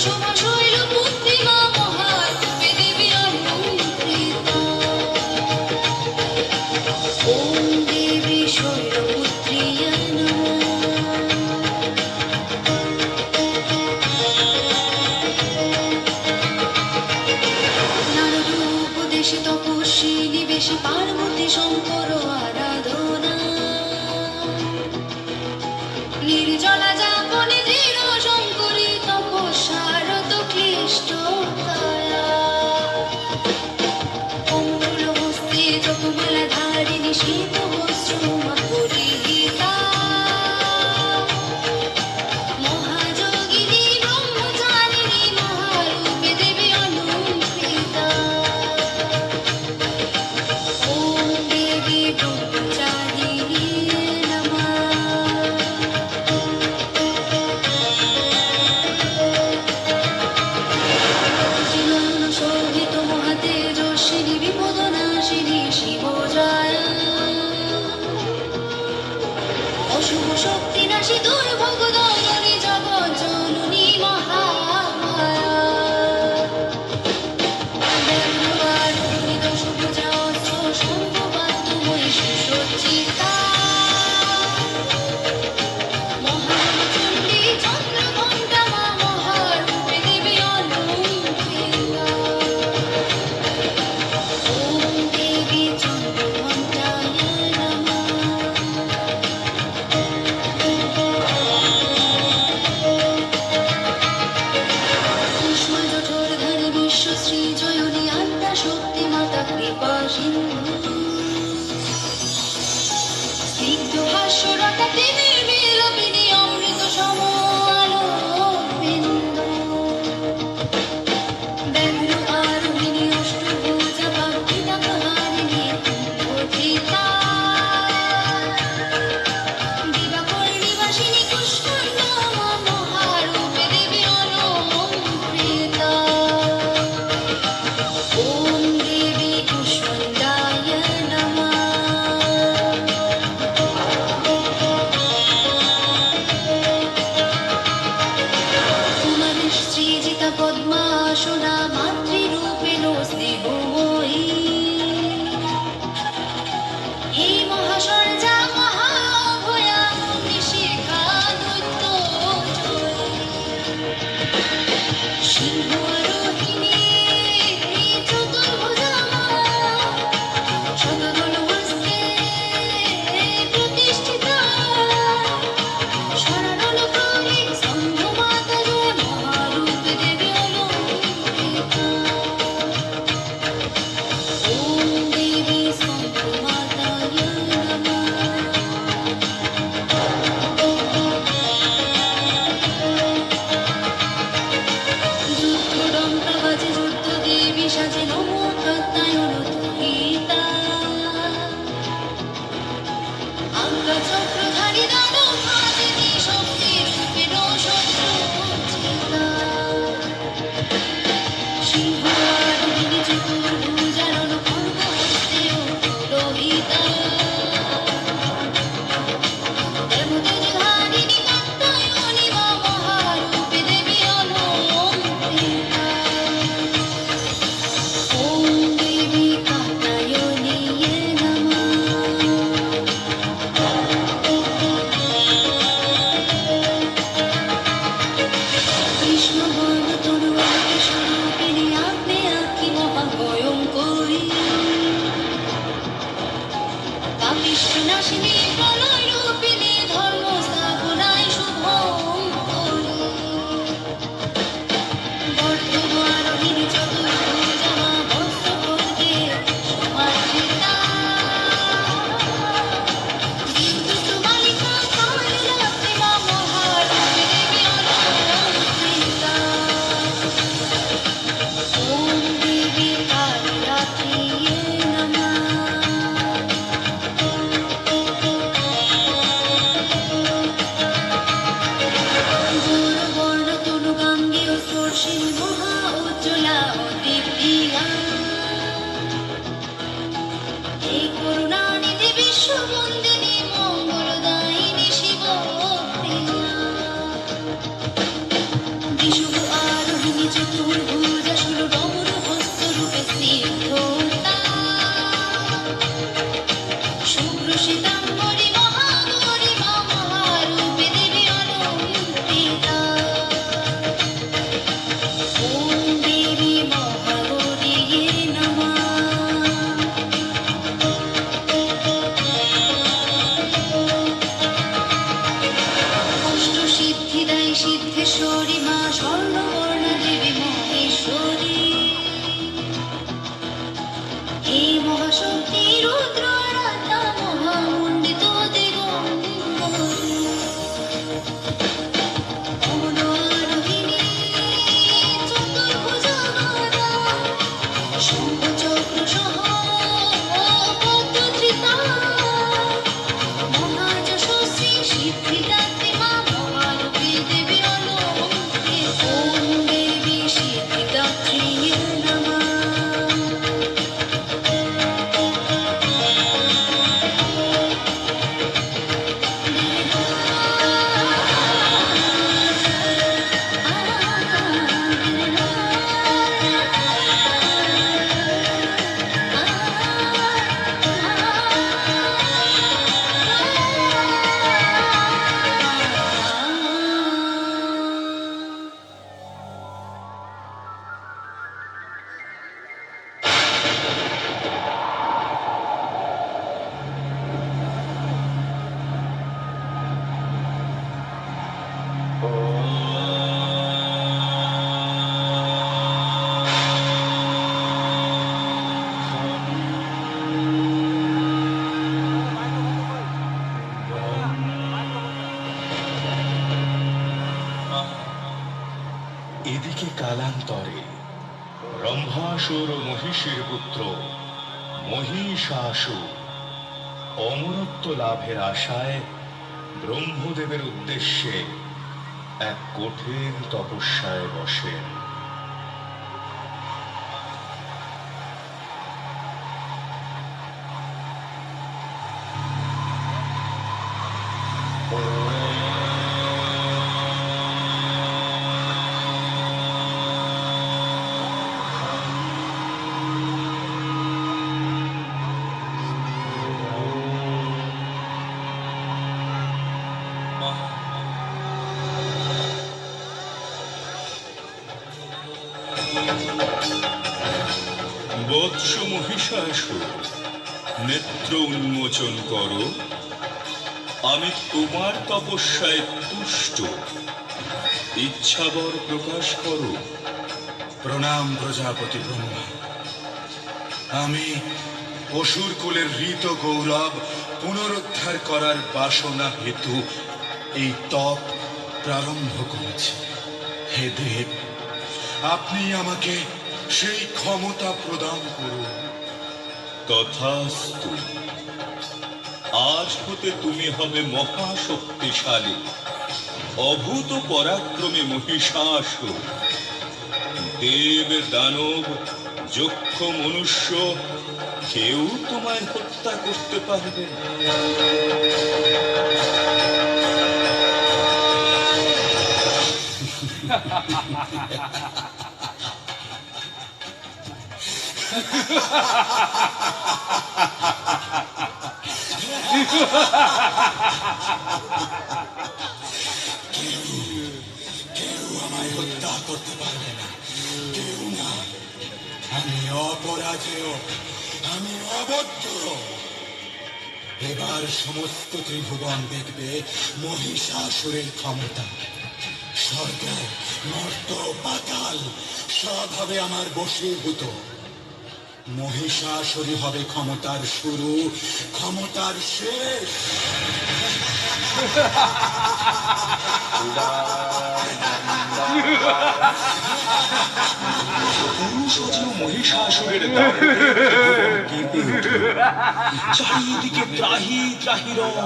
শোভা শৈলপুত্রী মা মহারূপে দেবী অলঙ্কৃতা। ওম দেবী শৈলপুত্র্যায় নমঃ। নারদ উপদেশে তপস্বী নিবেশে পার্বতী শঙ্কর আরাধনা। নির্জলা যাপনে দৃঢ় শঙ্করী তপস্যারত ক্লিষ্ট কায়া। কমল হস্তে জপমালা ধারিণী শীত বস্ত্র পরিহিতা। মহাযোগিনী ব্রহ্মচারিণী মহারূপে দেবী অলঙ্কৃতা। ওম দেবী ব্রহ্মচারিণী নমঃ। ত্রিনয়ন শোভিত মহাতেজস্বিনী বিপদনাশিনী শিবজায়া। অশুভ শক্তি নাশী দুর্ভোগ দমনী জগৎ জননী মহামায়া। ব্যগ্রবারুণী দশভুজা অস্ত্র শঙ্খপাদ্মময়ী সুসজ্জিতা। মহাচণ্ডী চন্দ্রঘণ্টা মা মহারূপে দেবী অলঙ্কৃতা। ওম দেবী চন্দ্রঘণ্টায় নমঃ। কুষ্মজঠোরধারী বিশ্বশ্রী জয়নী আদ্যা শক্তি মাতা কৃপা সিন্ধু। স্নিগ্ধ হাস্যরতা প্রেমের বিলোপিনী অমৃত সম আলোকবিন্দু। ব্যগ্র আরোহিণী অষ্টভুজা পাপিতাপহারিণী কুম্ভোধিতা। দিবাকর নিবাসিনী কুষ্মাণ্ডা মা মহারূপে দেবী অলঙ্কৃতা। ওম দেবী কুষ্মাণ্ডায় নমঃ। কুমারী শ্রীজিতা পদ্মাসনা মাতৃরূপেণ স্নেহময়ী। হে মহাশর্যা মহাভয়া নিশিখা দৈত্য জয়ী। সিংহ আরোহিণী চতুর্ভুজা মা শতদল হস্তে প্রতিষ্ঠিতা। শরণল প্রহরী স্তম্ভ মাতা জয় মহারূপে দেবী অলঙ্কৃতা। চতুর্ভুজাসুর ডমরু হস্তরূপে স্নিগ্ধতা শুভ্র শ্বেতাম্বরী মহাগরিমা মহারূপে দেবী অনন্তিতা। ওম দেবী মহাগৌরীয়ে নমঃ। অষ্টসিদ্ধিদায়ী সিদ্ধেশ্বরী মা স্বর্ণবর্ণা দেবী মহেশ্বরী। হে মহাশক্তি রুদ্রারাধ্যা মহামণ্ডিত দিগম্বরী। অমলারোহিণী চতুর্ভুজা গদা শঙ্খচক্র সহ পদ্মধৃতা। মহাযশস্বী সিদ্ধিদাত্রী মা মহারূপী দেবী অলৌকিক। ওম দেবী সিদ্ধিদাত্রীয়ে নমঃ। এদিকে কালান্তরে ব্রহ্মাসুর ও মহিষীর পুত্র মহিষাসুর অমরত্ব লাভের আশায় ব্রহ্মদেবের উদ্দেশ্যে এক কঠিন তপস্যায় বসেন। বৎস মহিষাসুর, নেত্র উন্মোচন করো, আমি তোমার তপস্যায় তুষ্ট, ইচ্ছাবর প্রকাশ করো। প্রণাম প্রজাপতি ব্রহ্মা। আমি অসুর কুলের হৃত গৌরব পুনরুদ্ধার করার বাসনা হেতু এই তপ প্রারম্ভ করেছি। হে দেব, আপনি আমাকে সেই ক্ষমতা প্রদান করুন। তথাস্তু। আজ হতে তুমি হবে মহাশক্তিশালী, অভূত পরাক্রমী মহিষাসুর। দেব দানব যক্ষ মনুষ্য কেউ তোমায় হত্যা করতে পারবে না। কেউ আমায় হত্যা করতে পারবে না, কেউ না। আমি অপরাজেয়, আমি অবদ্ধ। এবার সমস্ত ত্রিভুবন দেখবে মহিষাসুরের ক্ষমতা। স্বর্গ, মর্ত, পাতাল সব হবে আমার বশীভূত। মহিষাসুরই হবে ক্ষমতার শুরু, ক্ষমতার শেষ। পুরুষজীয় মহিষাসুরের দাপটে কেঁপে উঠল। চারিদিকে ত্রাহি ত্রাহি রব,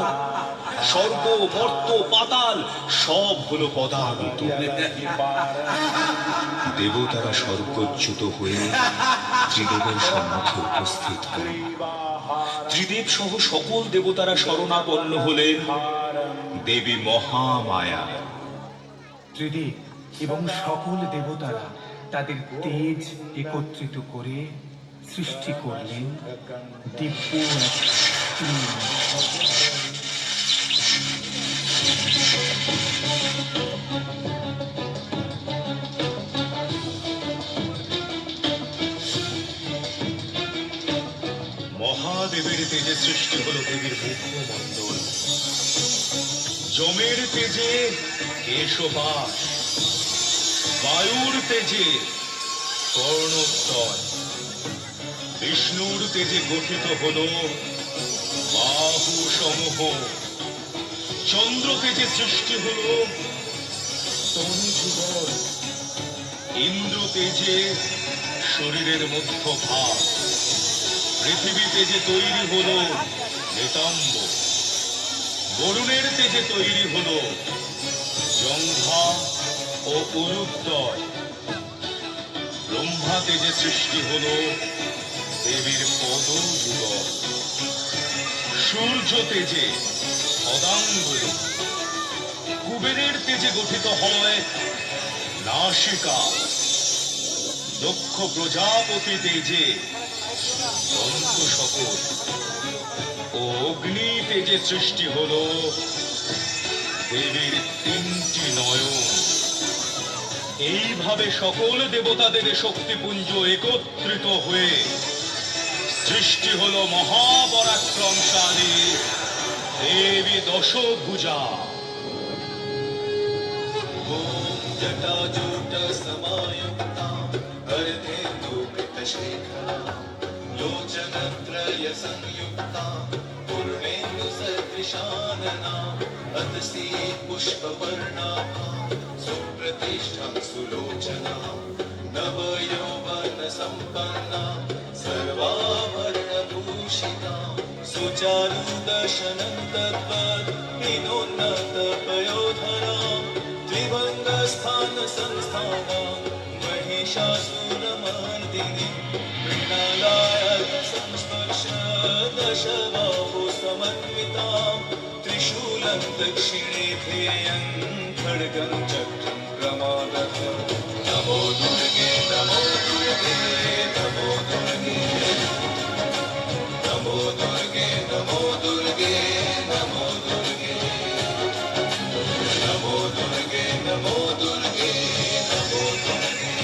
স্বর্গ, মর্ত, পাতাল সব হলো পদাগত। দেবতারা স্বর্গচ্যুত হয়ে ত্রিদেবের সম্মুখে উপস্থিত হলেন। ত্রিদেব সহ সকল দেবতারা শরণাপন্ন হলেন দেবী মহামায়া। ত্রিদেব এবং সকল দেবতারা তাদের তেজ একত্রিত করে সৃষ্টি করলেন দিব্য এক স্ত্রী। মহাদেবের তেজে সৃষ্টি হলো দেবীর মুখমণ্ডল, যমের তেজে কেশপাশ, বায়ুর তেজে কর্ণোত্তর, বিষ্ণুর তেজে গঠিত হলো বাহু সমূহ, চন্দ্র তেজে সৃষ্টি হলো তনুযুগল, ইন্দ্র তেজে শরীরের মধ্যভাগ, পৃথিবী তেজে তৈরি হলো নিতম্ব, বরুণের তেজে তৈরি হলো জঙ্ঘা ও উরুদ্দয়, ব্রহ্মা তেজে সৃষ্টি হলো দেবীর পদযুগল, সূর্য তেজে পদাঙ্গুলি, কুবেরের তেজে গঠিত হয় নাসিকা, দক্ষ প্রজাপতি তেজে দন্ত শকট ও অগ্নি তেজে সৃষ্টি হলো দেবীর 3টি নয়ন। এইভাবে সকল দেবতাদের শক্তিপুঞ্জ একত্রিত হয়ে সৃষ্টি হলো মহাপরাক্রমশালী দেবী দশভুজা। ॐ जटाजूटसमायुक्ता अर्धेन्दुकृतशेखरा लोचनत्रयसंयुक्ता पूर्णेन्दुसदृशानना अतसी पुष्पवर्णाभा सुप्रतिष्ठा सुलोचना नवयौवनसम्पन्ना सर्वाभरणभूषिता सुचारुदशनं तद्वत् विनोन्नतपयोधरा त्रिभङ्गस्थान संस्थाना महिषासुरमर्दिनी मृणालाय संस्पर्श दशबाहु समन्विता त्रिशूलं दक्षिणे ध्येयं खड्गं चक्रं प्रमादः नमो दुर्गे नमो दुर्गे नमो दुर्गे नमो दुर्गे नमो दुर्गे नमो दुर्गे नमो दुर्गे नमो दुर्गे नमो दुर्गे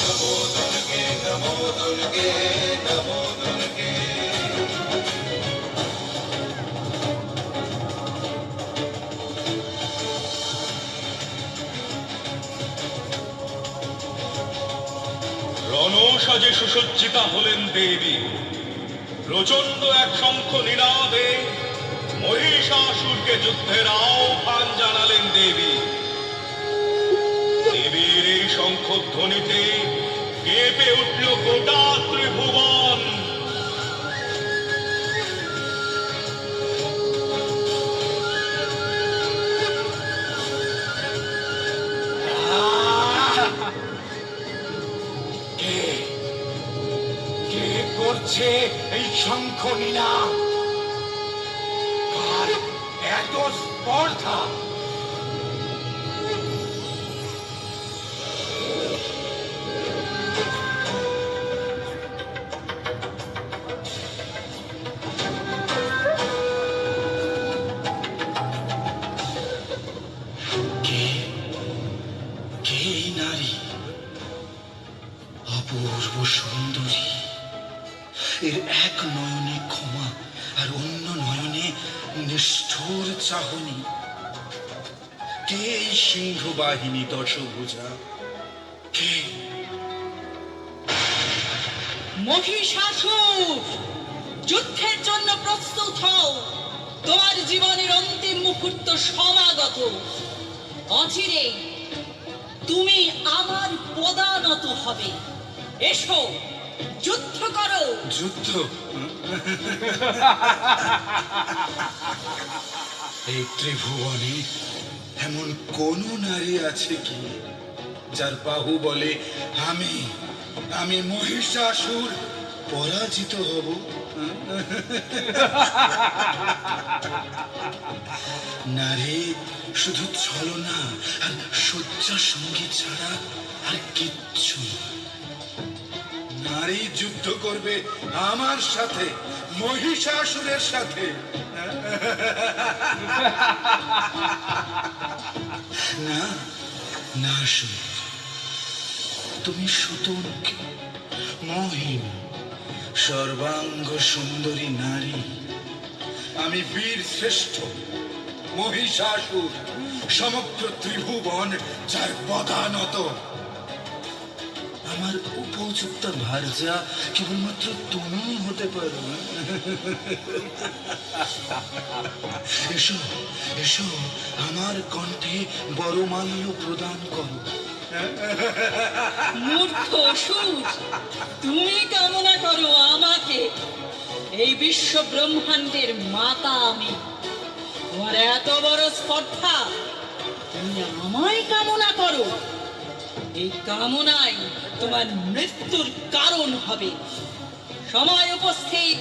नमो दुर्गे नमो दुर्गे नमो दुर्गे। রণসাজে সুসজ্জিতা হলেন দেবী, প্রচন্ড এক শঙ্খ নিনাদে মহিষাসুরকে যুদ্ধের আহ্বান জানালেন দেবী। দেবীর এই শঙ্খধ্বনিতে কেঁপে উঠল গোটা ত্রিভুবন। কে করছে এই শঙ্খ নিলাম? কার এত স্পর্ধা? কে কে এই নারী? অপূর্ব সুন্দরী, এর এক নয়নে ক্ষমা আর অন্য নয়নে নিষ্ঠুর চাহনি। কে এই সিংহ বাহিনী দশভুজা? কে? মহিষাসুর, যুদ্ধের জন্য প্রস্তুত হও। তোমার জীবনের অন্তিম মুহূর্ত সমাগত। অচিরে তুমি আমার পদানত হবে। এসো, যুদ্ধ করো। যুদ্ধ? এই ত্রিভুবনে এমন কোন নারী আছে কি যার বাহু বলে আমি আমি মহিষাসুর পরাজিত হব? নারী শুধু ছলনা আর শয্যা সঙ্গী ছাড়া আর কিচ্ছু না। নারী যুদ্ধ করবে আমার সাথে, মহিষাসুরের সাথে। না না সুর, তুমি সুতনকে মহিন সর্বাঙ্গ সুন্দরী নারী, আমি বীর শ্রেষ্ঠ মহিষাসুর, সমগ্র ত্রিভুবন যার পদানত। আমার উপযুক্ত ভার্যা কেবলমাত্র তুমি হতে পারো। এসো এসো, আমার কণ্ঠে বরমাল্য প্রদান করো। মূর্খ অসুর, তুমি কামনা করো আমাকে। এই বিশ্ব ব্রহ্মাণ্ডের মাতা আমি, তোমার এত বড় স্পর্ধা, তুমি আমায় কামনা করো। এই কামনাই তোমার মৃত্যুর কারণ হবে। সময় উপস্থিত,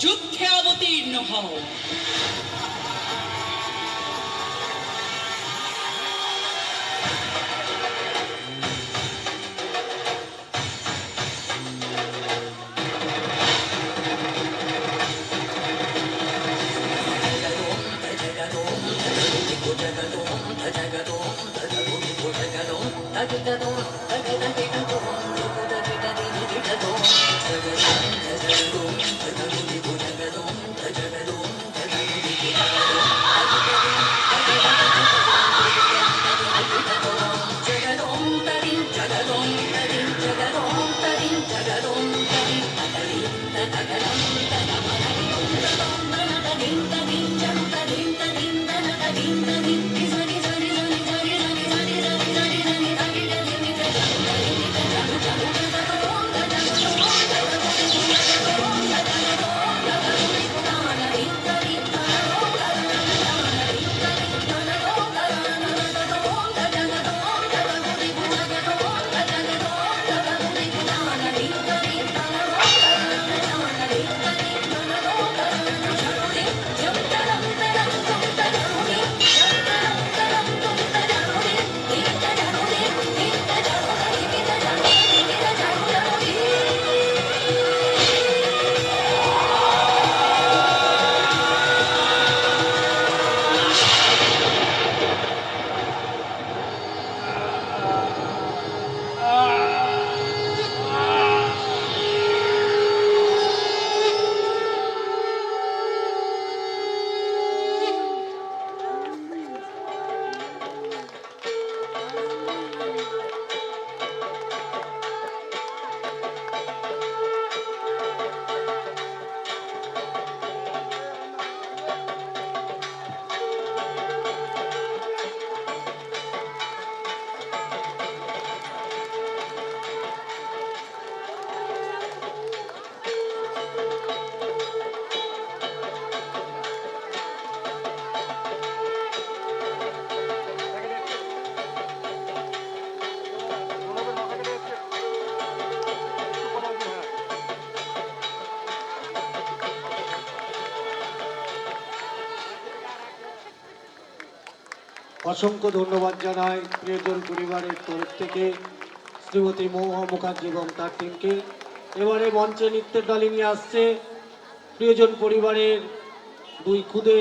যুদ্ধে অবতীর্ণ হও। অসংখ্য ধন্যবাদ জানাই প্রিয়জন পরিবারের তরফ থেকে শ্রীমতী মহুয়া মুখার্জি এবং তার টিমকে। এবারে মঞ্চে নৃত্যের দলে নিয়ে আসছে প্রিয়জন পরিবারের দুই খুদে